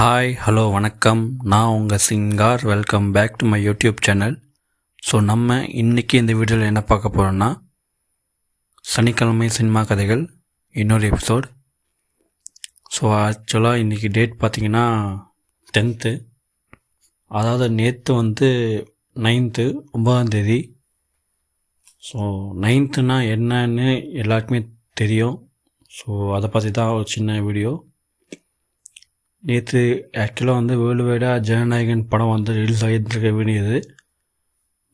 Hi hello வணக்கம். நான் உங்கள் சிங்கார். Welcome back to my YouTube channel. So நம்ம இன்றைக்கி இந்த வீடியோவில் என்ன பார்க்க போகிறோன்னா, சனிக்கிழமை சினிமா கதைகள் இன்னொரு எபிசோட். ஸோ ஆக்சுவலாக இன்றைக்கி டேட் பார்த்திங்கன்னா 10th, அதாவது நேற்று 9th 9ஆம். ஸோ 9th என்னன்னு எல்லாருக்குமே தெரியும். ஸோ அதை பற்றி தான் ஒரு சின்ன வீடியோ. நேற்று ஆக்சுவலாக வேர்ல்டு வைடாக ஜனநாயகன் படம் ரிலீஸ் ஆகிட்டுருக்க வேண்டியது.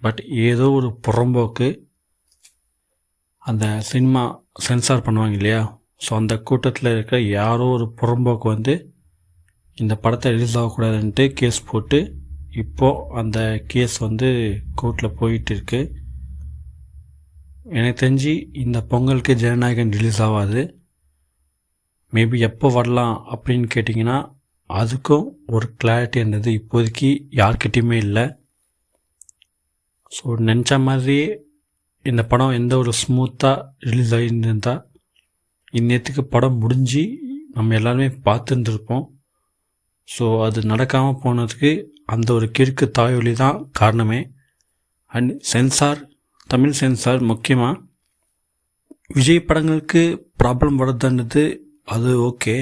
பட் ஏதோ ஒரு புறம்போக்கு அந்த சினிமா சென்சார் பண்ணுவாங்க இல்லையா, ஸோ அந்த கூட்டத்தில் இருக்க யாரோ ஒரு புறம்போக்கு இந்த படத்தை ரிலீஸ் ஆகக்கூடாதுன்ட்டு கேஸ் போட்டு இப்போது அந்த கேஸ் கோர்ட்டில் போயிட்டு இருக்கு. எனக்கு தெரிஞ்சு இந்த பொங்கலுக்கு ஜனநாயகன் ரிலீஸ் ஆகாது. மேபி எப்போ வரலாம் அப்படின்னு கேட்டிங்கன்னா அதுக்கும் ஒரு கிளாரிட்டி இருந்தது இப்போதைக்கு யார்கிட்டையுமே இல்லை. ஸோ நினச்ச மாதிரியே இந்த படம் எந்த ஒரு ஸ்மூத்தாக ரிலீஸ் ஆகியிருந்தால் இந்நேரத்துக்கு படம் முடிஞ்சு நம்ம எல்லாருமே பார்த்துருந்துருப்போம். ஸோ அது நடக்காமல் போனதுக்கு அந்த ஒரு கிறுக்கு தாயொலி தான் காரணமே. அண்ட் சென்சார், தமிழ் சென்சார் முக்கியமாக விஜய் படங்களுக்கு ப்ராப்ளம் வருதுன்றது அது ஓகே.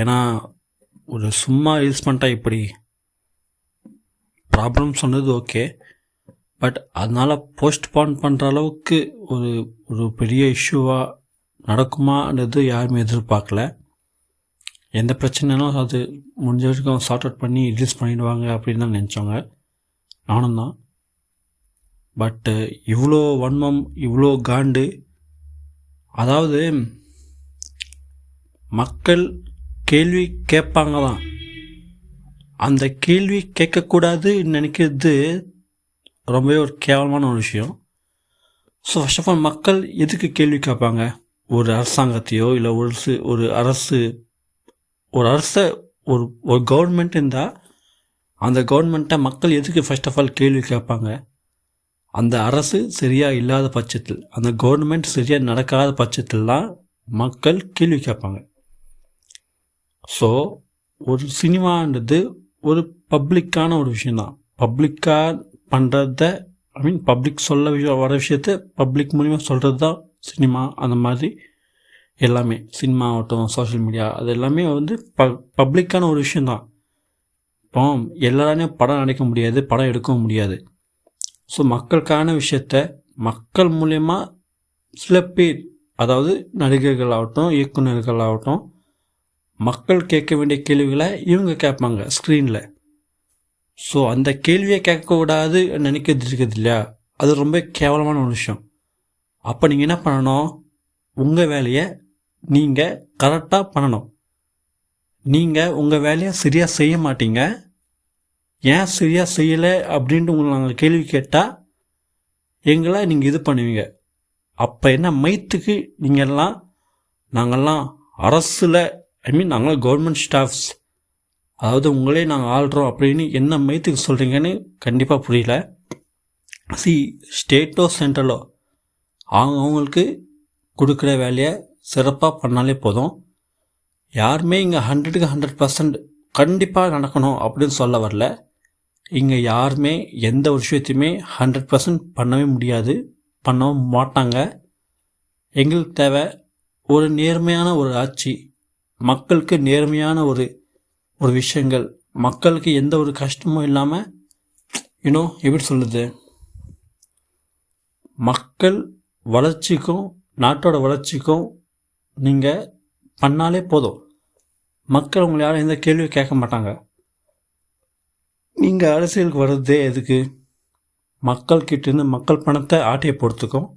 ஏன்னா ஒரு சும்மா ரிலீஸ் பண்ணிட்டா இப்படி ப்ராப்ளம் சொன்னது ஓகே. பட் அதனால் போஸ்ட்பான் பண்ணுற அளவுக்கு ஒரு பெரிய இஷ்யூவாக நடக்குமான்றது யாருமே எதிர்பார்க்கல. எந்த பிரச்சனைனாலும் அது முடிஞ்ச வரைக்கும் சார்ட் அவுட் பண்ணி ரிலீஸ் பண்ணிடுவாங்க அப்படின்னு தான் நினச்சோங்க, நானும் தான். பட்டு இவ்வளோ வன்மம், இவ்வளோ காண்டு, அதாவது மக்கள் கேள்வி கேட்பாங்க தான், அந்த கேள்வி கேட்கக்கூடாதுன்னு நினைக்கிறது ரொம்பவே ஒரு கேவலமான ஒரு விஷயம். ஸோ ஃபர்ஸ்ட் ஆஃப் ஆல் மக்கள் எதுக்கு கேள்வி கேட்பாங்க? ஒரு அரசாங்கத்தையோ இல்லை ஒரு அரசை ஒரு கவர்மெண்ட் இருந்தால் அந்த கவர்மெண்ட்டை மக்கள் எதுக்கு ஃபர்ஸ்ட் ஆஃப் ஆல் கேள்வி கேட்பாங்க? அந்த அரசு சரியாக இல்லாத பட்சத்தில், அந்த கவர்மெண்ட் சரியாக நடக்காத பட்சத்தில் தான் மக்கள் கேள்வி கேட்பாங்க. ஸோ ஒரு சினிமான்றது ஒரு பப்ளிக்கான ஒரு விஷயந்தான். பப்ளிக்காக பண்ணுறத பப்ளிக் வர விஷயத்த பப்ளிக் மூலிமா சொல்கிறது தான் சினிமா. அந்த மாதிரி எல்லாமே சினிமா ஆகட்டும், சோஷியல் மீடியா, அது எல்லாமே பப்ளிக்கான ஒரு விஷயந்தான். இப்போ எல்லாராலையும் படம் நடிக்க முடியாது, படம் எடுக்கவும் முடியாது. ஸோ மக்களுக்கான விஷயத்த மக்கள் மூலயமா சில பேர், அதாவது நடிகர்கள் ஆகட்டும், இயக்குநர்கள் ஆகட்டும், மக்கள் கேட்க வேண்டிய கேள்விகளை இவங்க கேட்பாங்க ஸ்க்ரீனில். ஸோ அந்த கேள்வியை கேட்கக்கூடாது நினைக்கிறது இருக்குது இல்லையா, அது ரொம்ப கேவலமான ஒரு விஷயம். அப்போ நீங்கள் என்ன பண்ணணும்? உங்கள் வேலையை நீங்கள் கரெக்டாக பண்ணணும். நீங்கள் உங்கள் வேலையை சரியாக செய்ய மாட்டீங்க. ஏன் சரியாக செய்யலை அப்படின்ட்டு உங்களை நாங்கள் கேள்வி கேட்டால் எங்களை நீங்கள் இது பண்ணுவீங்க. அப்போ என்ன மைத்துக்கு நாங்கள்லாம் அரசில் நாங்களாம் கவர்மெண்ட் ஸ்டாஃப்ஸ், அதாவது உங்களே நாங்கள் ஆள்றோம் அப்படின்னு என்ன மைத்துக்கு சொல்கிறீங்கன்னு கண்டிப்பாக புரியல. ஸ்டேட்டோ சென்ட்ரலோ அவங்களுக்கு கொடுக்குற வேலையை சிறப்பாக பண்ணாலே போதும். யாருமே இங்கே 100க்கு 100% கண்டிப்பாக நடக்கணும் அப்படின்னு சொல்ல வரல. இங்கே யாருமே எந்த ஒரு விஷயத்தையுமே 100% பண்ணவே முடியாது, பண்ணவும் மாட்டாங்க. எங்களுக்கு தேவை ஒரு நேர்மையான ஒரு ஆட்சி, மக்களுக்கு நேர்மையான ஒரு விஷயங்கள், மக்களுக்கு எந்த ஒரு கஷ்டமும் இல்லாமல், எப்படி சொல்லுது, மக்கள் வளர்ச்சிக்கும் நாட்டோட வளர்ச்சிக்கும் நீங்கள் பண்ணாலே போதும். மக்கள் உங்களை யாரும் எந்த கேள்வியும் கேட்க மாட்டாங்க. நீங்கள் அரசியலுக்கு வர்றதே எதுக்கு? மக்கள்கிட்டேருந்து மக்கள் பணத்தை ஆட்டையை பொறுத்துக்கும்,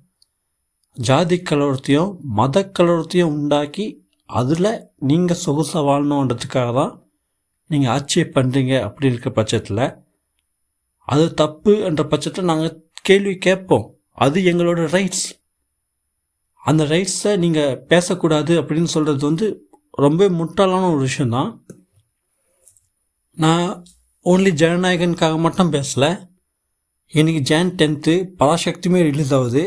ஜாதி கலவரத்தையும் மத கலவரத்தையும் உண்டாக்கி அதில் நீங்கள் சொகுசாக வாழணுன்றதுக்காக தான் நீங்கள் ஆட்சியை பண்ணுறீங்க. அப்படி இருக்கிற பட்சத்தில் அது தப்பு என்ற பட்சத்தில் நாங்கள் கேள்வி கேட்போம். அது எங்களோட ரைட்ஸ். அந்த ரைட்ஸை நீங்கள் பேசக்கூடாது அப்படின்னு சொல்கிறது ரொம்ப முட்டாளான ஒரு விஷயந்தான். நான் ஓன்லி ஜனநாயகனுக்காக மட்டும் பேசலை. இன்றைக்கி Jan 10th பராசக்தியுமே ரிலீஸ் ஆகுது.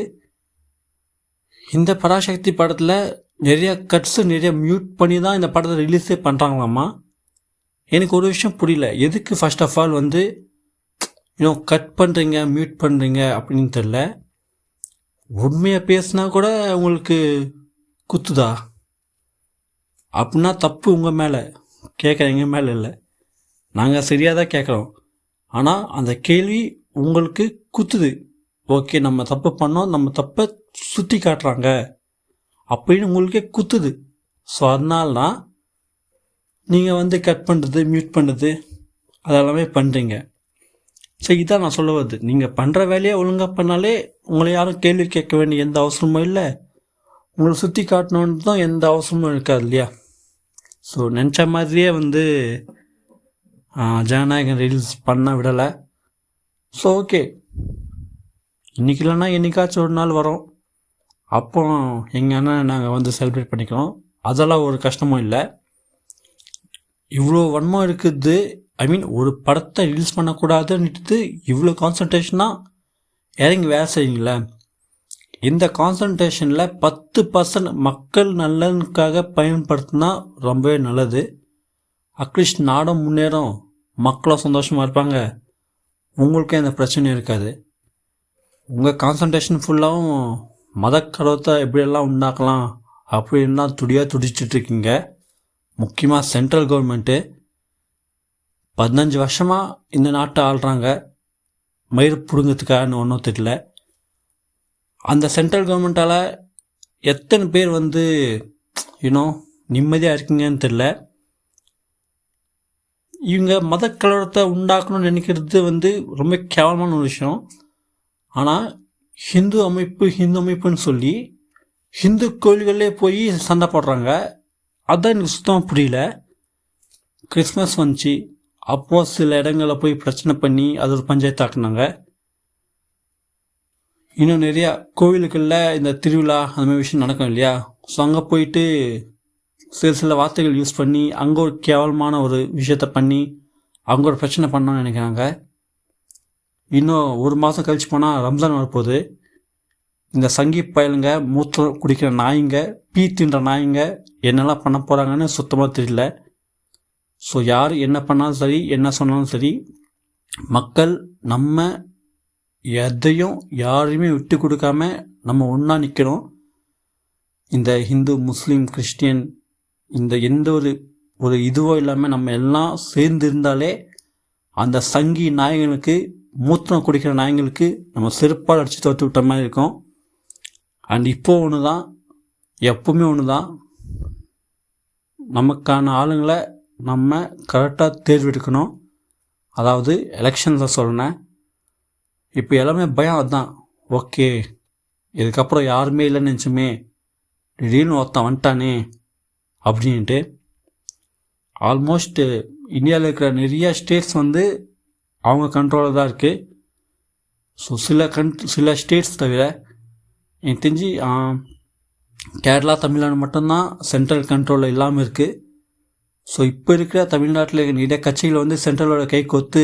இந்த பராசக்தி படத்தில் நிறைய கட்ஸு நிறைய மியூட் பண்ணி தான் இந்த படத்தை ரிலீஸே பண்ணுறாங்களாம்மா. எனக்கு ஒரு விஷயம் புரியல, எதுக்கு ஃபர்ஸ்ட் ஆஃப் ஆல் வந்து கட் பண்ணுறீங்க மியூட் பண்ணுறீங்க அப்படின்னு தெரில. உண்மையாக பேசுனா கூட உங்களுக்கு குத்துதா? அப்படின்னா தப்பு உங்கள் மேலே, கேட்குற எங்கள் மேலே இல்லை. நாங்கள் சரியாக தான் கேட்குறோம். ஆனால் அந்த கேள்வி உங்களுக்கு குத்துது. ஓகே, நம்ம தப்பு பண்ணோம், நம்ம தப்பை சுற்றி காட்டுறாங்க அப்படின்னு உங்களுக்கே குத்துது. ஸோ அதனால தான் நீங்கள் வந்து கட் பண்ணுறது மியூட் பண்ணுறது அதெல்லாமே பண்ணுறீங்க. ஸோ இதான் நான் சொல்ல வருது, நீங்கள் பண்ணுற வேலையை ஒழுங்காக பண்ணாலே உங்களை யாரும் கேள்வி கேட்க வேண்டிய எந்த அவசரமும் இல்லை, உங்களை சுற்றி காட்டணுன்னு தான் எந்த அவசரமும் இருக்காது இல்லையா? ஸோ நினச்ச மாதிரியே வந்து ஜனநாயகம் ரீல்ஸ் பண்ண விடலை. ஸோ ஓகே, இன்றைக்கி இல்லைன்னா என்றைக்காச்சும் ஒரு நாள் வரும், அப்போ எங்கள் அண்ணன் நாங்கள் வந்து செலிப்ரேட் பண்ணிக்கிறோம். அதெல்லாம் ஒரு கஷ்டமும் இல்லை. இவ்வளோ வன்மம் இருக்குது, ஐ மீன் ஒரு படத்தை ரிலீஸ் பண்ணக்கூடாதுன்னுட்டு இவ்வளோ கான்சன்ட்ரேஷனாக இறங்கி வேலை செய்யுங்களே. இந்த கான்சன்ட்ரேஷனில் 10% மக்கள் நலனுக்காக பயன்படுத்தினா ரொம்பவே நல்லது. அட்லீஸ்ட் நாடும் முன்னேறும், மக்களும் சந்தோஷமாக இருப்பாங்க, உங்களுக்கே அந்த பிரச்சனை இருக்காது. உங்கள் கான்சன்ட்ரேஷன் ஃபுல்லாகவும் மதக்கடத்தை எப்படியெல்லாம் உண்டாக்கலாம் அப்படின்னா துடிச்சிட்ருக்கீங்க. முக்கியமாக சென்ட்ரல் கவர்மெண்ட்டு 15 வருஷமாக இந்த நாட்டை ஆள்றாங்க, மயிர் பிடுங்கிறதுக்காகன்னு ஒன்றும் தெரியல. அந்த சென்ட்ரல் கவர்மெண்ட்டால் எத்தனை பேர் வந்து நிம்மதியாக இருக்கீங்கன்னு தெரில. இவங்க மதக்கலவரத்தை உண்டாக்கணும்னு நினைக்கிறது வந்து ரொம்ப கேவலமான ஒரு விஷயம். ஆனால் ஹிந்து அமைப்புன்னு சொல்லி ஹிந்து கோயில்களே போய் சண்டை போடுறாங்க. அதான் எனக்கு சுத்தமாக புரியல. கிறிஸ்மஸ் வந்துச்சு, அப்போது சில இடங்களில் போய் பிரச்சனை பண்ணி அது ஒரு பஞ்சாயத்தாக்குனாங்க. இன்னும் நிறையா கோவிலுகளில் இந்த திருவிழா அந்த மாதிரி விஷயம் நடக்கும் இல்லையா? ஸோ அங்கே போயிட்டு சில வார்த்தைகள் யூஸ் பண்ணி அங்கே ஒரு கேவலமான ஒரு விஷயத்த பண்ணி அங்கே ஒரு பிரச்சனை பண்ணோன்னு நினைக்கிறாங்க. இன்னும் ஒரு மாதம் கழிச்சு போனால் ரம்ஜான் வரப்போகுது. இந்த சங்கி பயலுங்க, மூத்திரம் குடிக்கிற நாய்ங்க, பீ தின்ற நாய்ங்க என்னெல்லாம் பண்ண போகிறாங்கன்னு சுத்தமாக தெரியல. ஸோ யார் என்ன பண்ணாலும் சரி, என்ன சொன்னாலும் சரி, மக்கள் நம்ம எதையும் யாரையுமே விட்டு கொடுக்காம நம்ம ஒன்றா நிற்கணும். இந்த ஹிந்து முஸ்லீம் கிறிஸ்டியன் இந்த எந்த ஒரு இதுவோ இல்லாமல் நம்ம எல்லாம் சேர்ந்து இருந்தாலே அந்த சங்கி நாய்களுக்கு, மூத்திரம் குடிக்கிற நாய்களுக்கு நம்ம செருப்பால் அடித்து தோற்று விட்ட மாதிரி இருக்கும். அண்ட் இப்போது ஒன்று தான், எப்பவுமே ஒன்று தான், நமக்கான ஆளுங்களை நம்ம கரெக்டாக தேர்வெடுக்கணும். அதாவது எலெக்ஷன்ஸில் சொல்கிறேன். இப்போ எல்லாமே பயம் அதுதான். ஓகே, இதுக்கப்புறம் யாருமே இல்லைன்னு நினச்சுமே, திடீர்னு ஒருத்தன் வந்துட்டானே அப்படின்ட்டு. ஆல்மோஸ்ட் இந்தியாவில் இருக்கிற நிறைய ஸ்டேட்ஸ் வந்து அவங்க கண்ட்ரோலில் தான் இருக்குது. ஸோ சில ஸ்டேட்ஸ் தவிர எனக்கு தெரிஞ்சு கேரளா, தமிழ்நாடு மட்டும்தான் சென்ட்ரல் கண்ட்ரோலில் இல்லாமல் இருக்குது. ஸோ இப்போ இருக்கிற தமிழ்நாட்டில் நிறைய கட்சிகள் வந்து சென்ட்ரலோட கை கொத்து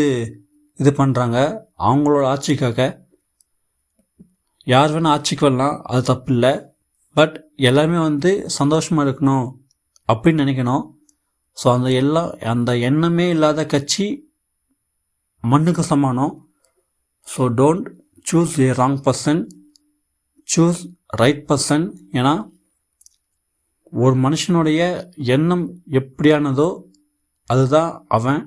இது பண்ணுறாங்க அவங்களோட ஆட்சிக்காக. யார் வேணால் ஆட்சிக்கு வரலாம், அது தப்பு இல்லை. பட் எல்லாருமே வந்து சந்தோஷமாக இருக்கணும் அப்படின்னு நினைக்கணும். ஸோ அந்த எண்ணமே இல்லாத கட்சி மண்ணுக்கு சமானம். So don't choose A wrong person, choose right person. ஏன்னா ஒரு மனுஷனுடைய எண்ணம் எப்படியானதோ அதுதான் அவன்.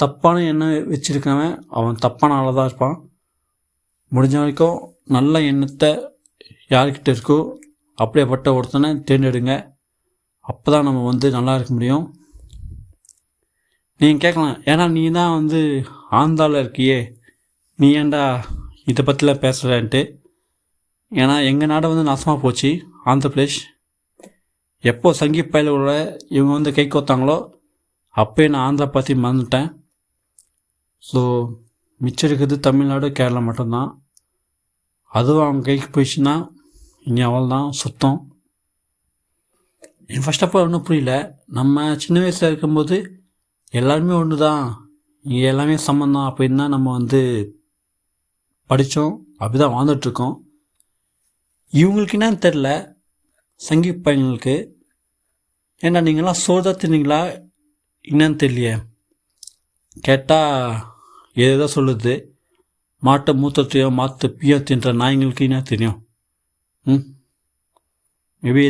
தப்பான எண்ணம் வச்சுருக்கவன் அவன் தப்பான ஆளாக தான் இருப்பான். முடிஞ்ச வரைக்கும் நல்ல எண்ணத்தை யார்கிட்ட இருக்கோ அப்படியேப்பட்ட ஒருத்தனை தேர்ந்தெடுங்க. அப்போ தான் நம்ம வந்து நல்லா இருக்க முடியும். நீங்கள் கேட்கலாம், ஏன்னா நீ தான் வந்து ஆந்திராவில் இருக்கியே, நீ ஏன்டா இதை பற்றிலாம் பேசுகிறேன்ட்டு. ஏன்னா எங்கள் நாடு வந்து நாசமாக போச்சு, ஆந்திர பிரதேஷ். எப்போ சங்கி பயலோட இவங்க வந்து கை கோத்தாங்களோ அப்போயே நான் ஆந்திரா பற்றி மறந்துட்டேன். ஸோ மிச்சம் இருக்கிறது தமிழ்நாடு, கேரளா மட்டும்தான். அதுவும் அவங்க கைக்கு போயிடுச்சுன்னா இனி அவள் தான் சுத்தம். எனக்கு ஃபர்ஸ்ட் ஆஃப் ஆல் ஒன்றும் புரியல. நம்ம சின்ன வயசில் இருக்கும்போது எல்லாருமே ஒன்று தான், இங்கே எல்லாமே சம்மந்தம் அப்படின்னு தான் நம்ம வந்து படித்தோம், அப்படி தான் வாழ்ந்துட்டுருக்கோம். இவங்களுக்கு என்னன்னு தெரில, சங்கி பையன்களுக்கு, ஏன்னா நீங்களாம் சோறு தான் தின்னீங்களா என்னன்னு தெரியலையே. கேட்டால் ஏதோ சொல்லுது, மாட்டை மூத்தத்தையோ மாற்று பியோ தின்ற நாய்ங்களுக்கு என்ன தெரியும். மேபி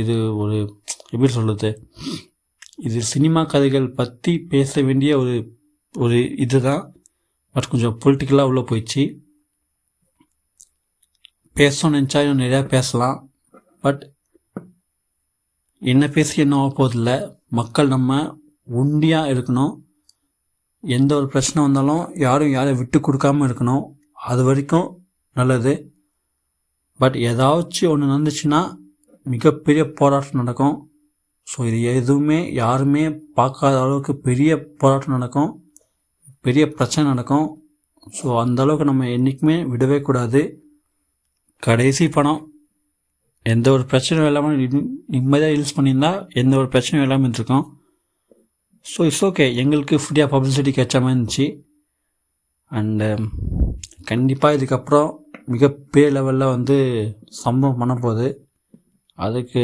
இது ஒரு எப்படி சொல்லுது, இது சினிமா கதைகள் பற்றி பேச வேண்டிய ஒரு இதுதான். பட் கொஞ்சம் பொலிட்டிக்கலாக உள்ளே போயிடுச்சு. பேசணும்னு நினச்சா இன்னும் நிறையா பேசலாம். பட் என்ன பேசி என்ன ஆக போதில்லை. மக்கள் நம்ம உண்டியாக இருக்கணும். எந்த ஒரு பிரச்சனை வந்தாலும் யாரையும் விட்டு கொடுக்காமல் இருக்கணும். அது வரைக்கும் நல்லது. பட் ஏதாச்சும் ஒன்று நடந்துச்சுன்னா மிகப்பெரிய போராட்டம் நடக்கும். ஸோ இது எதுவுமே யாருமே பார்க்காத அளவுக்கு பெரிய போராட்டம் நடக்கும், பெரிய பிரச்சனை நடக்கும். ஸோ அந்தளவுக்கு நம்ம என்றைக்குமே விடவே கூடாது. கடைசி படம் எந்த ஒரு பிரச்சனையும் இல்லாமல் நிம்மதியாக யூஸ் பண்ணியிருந்தா எந்த ஒரு பிரச்சனையும் இல்லாமல் இருந்திருக்கும். ஸோ இட்ஸ் ஓகே, எங்களுக்கு ஃப்ரீயாக பப்ளிசிட்டி கிடைச்ச மாதிரி இருந்துச்சு. அண்டு கண்டிப்பாக இதுக்கப்புறம் மிகப்பெரிய லெவலில் சம்பவம் பண்ண போகுது. அதுக்கு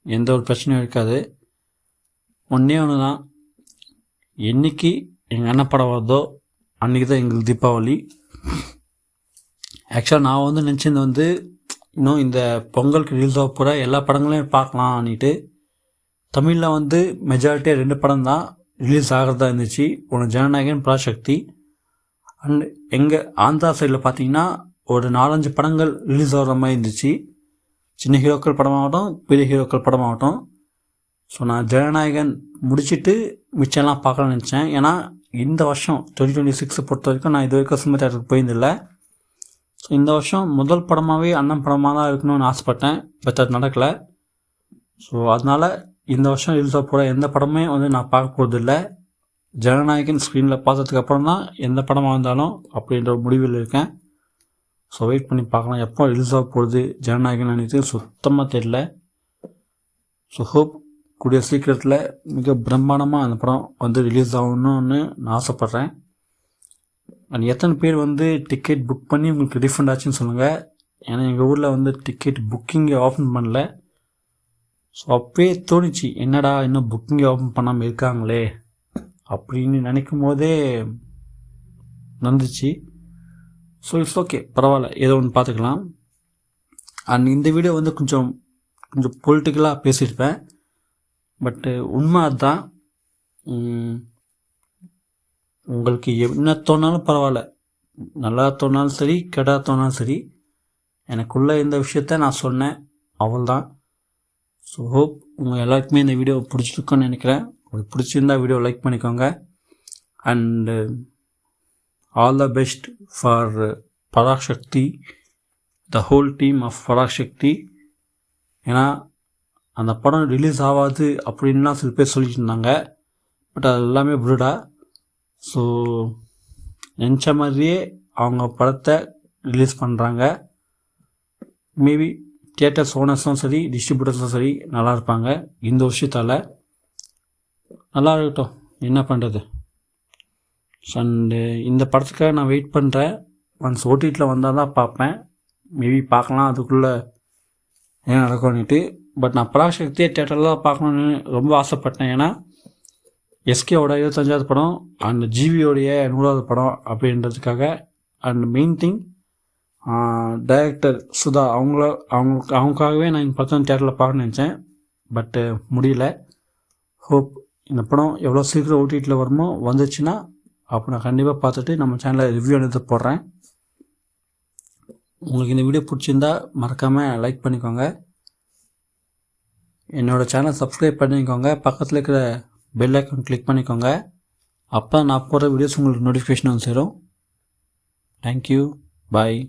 எந்த ஒரு பிரச்சனையும் இருக்காது. ஒன்றே ஒன்று தான், என்றைக்கு எங்கள் அண்ணன் படம் வருதோ அன்றைக்கி தான் எங்களுக்கு தீபாவளி. ஆக்சுவலாக நான் நினச்சிருந்து இன்னும் இந்த பொங்கலுக்கு ரிலீஸ் ஆக போகிற எல்லா படங்களையும் பார்க்கலான்னுட்டு. தமிழில் மெஜாரிட்டியாக 2 படம் தான் ரிலீஸ் ஆகிறதா இருந்துச்சு. ஒன்று ஜனநாயகன், பராசக்தி. அண்ட் எங்கள் ஆந்திரா சைடில் பார்த்தீங்கன்னா ஒரு 4-5 படங்கள் ரிலீஸ் ஆகிற மாதிரி இருந்துச்சு. சின்ன ஹீரோக்கள் படமாகட்டும், பெரிய ஹீரோக்கள் படமாகட்டும். ஸோ நான் ஜனநாயகன் முடிச்சுட்டு மிச்சம்லாம் பார்க்கலான்னு நினச்சேன். ஏன்னா இந்த வருஷம் 2026 பொறுத்த வரைக்கும் நான் இது வரைக்கும் சினிமா தேட்டருக்கு போயிருந்தில்லை. ஸோ இந்த வருஷம் முதல் படமாகவே அண்ணன் படமாக தான் இருக்கணும்னு ஆசைப்பட்டேன். பட் அது நடக்கலை. ஸோ அதனால் இந்த வருஷம் ரிலீஸ் ஆக போகிற எந்த படமே நான் பார்க்க போகிறதில்ல. ஜனநாயகன் ஸ்க்ரீனில் பார்த்ததுக்கப்புறம் தான் எந்த படமாக இருந்தாலும் அப்படின்ற ஒரு முடிவில் இருக்கேன். ஸோ வெயிட் பண்ணி பார்க்கலாம் எப்போ ரிலீஸ் ஆக போகுது ஜனநாயகன் நினைத்து சுத்தமாக தெரியல. ஸோ ஹோப் கூடிய சீக்கிரத்தில் மிக பிரம்மாண்டமாக அந்த படம் ரிலீஸ் ஆகணும்னு நான் ஆசைப்பட்றேன். அண்ட் எத்தனை பேர் டிக்கெட் புக் பண்ணி உங்களுக்கு ரீஃபண்ட் ஆச்சுன்னு சொல்லுங்கள். ஏன்னா எங்கள் ஊரில் டிக்கெட் புக்கிங்கை ஓப்பன் பண்ணல. ஸோ அப்போயே தோணுச்சு, என்னடா இன்னும் புக்கிங்கை ஓப்பன் பண்ணாமல் இருக்காங்களே அப்படின்னு நினைக்கும் போதே வந்துச்சு. ஸோ இட்ஸ் ஓகே, பரவாயில்ல, ஏதோ ஒன்று பார்த்துக்கலாம். அண்ட் இந்த வீடியோ கொஞ்சம் பொலிட்டிக்கலாக பேசியிருப்பேன். பட்டு உண்மை அதுதான். உங்களுக்கு என்ன தோணாலும் பரவாயில்ல, நல்லா தோணாலும் சரி, கெடா தோணாலும் சரி, எனக்குள்ளே இந்த விஷயத்த நான் சொன்னேன், அவ்வளோதான். ஸோ ஹோப் உங்கள் எல்லாருக்குமே இந்த வீடியோ பிடிச்சிருக்குன்னு நினைக்கிறேன். உங்களுக்கு பிடிச்சிருந்தா வீடியோ லைக் பண்ணிக்கோங்க. And all the best for Parasakthi, the whole team of Parasakthi. ஏன்னா அந்த படம் ரிலீஸ் ஆகாது அப்படின்லாம் சில பேர் சொல்லிட்டு இருந்தாங்க. பட் அது எல்லாமே புருடா. ஸோ நினச்ச மாதிரியே அவங்க படத்தை ரிலீஸ் பண்ணுறாங்க. மேபி தியேட்டர்ஸ் ஓனர்ஸும் சரி, டிஸ்ட்ரிபியூட்டர்ஸும் சரி நல்லா இருப்பாங்க இந்த விஷயத்தால். நல்லா இருக்கட்டும், என்ன பண்ணுறது. அண்டு இந்த படத்துக்காக நான் வெயிட் பண்ணுறேன். ஒன்ஸ் ஓடிடியில் வந்தால் தான் பார்ப்பேன். மேபி பார்க்கலாம் அதுக்குள்ளே என்ன நடக்கும்னுட்டு. பட் நான் பராசக்தியை தியேட்டரில் தான் பார்க்கணுன்னு ரொம்ப ஆசைப்பட்டேன். ஏன்னா எஸ்கேவோட 25வது படம் அண்ட் ஜிவியோடைய 100வது படம் அப்படின்றதுக்காக. And main thing, director Sudha அவங்களுக்காகவே நான் இந்த படத்தை தியேட்டரில் பார்க்கணுன்னு நினச்சேன். பட்டு முடியல. ஹோப் இந்த படம் எவ்வளோ சீக்கிரம் ஓடிடியில் வருமோ வந்துச்சுன்னா அப்போ நான் கண்டிப்பாக பார்த்துட்டு நம்ம சேனலில் ரிவ்யூ எடுத்து போடுறேன். உங்களுக்கு இந்த வீடியோ பிடிச்சிருந்தா மறக்காமல் லைக் பண்ணிக்கோங்க. என்னோடய சேனல் சப்ஸ்கிரைப் பண்ணிக்கோங்க. பக்கத்தில் இருக்கிற பெல் ஐக்கான் கிளிக் பண்ணிக்கோங்க. அப்போ நான் போடுற வீடியோஸ் உங்களுக்கு நோட்டிஃபிகேஷன் சேரும். தேங்க்யூ, பாய்.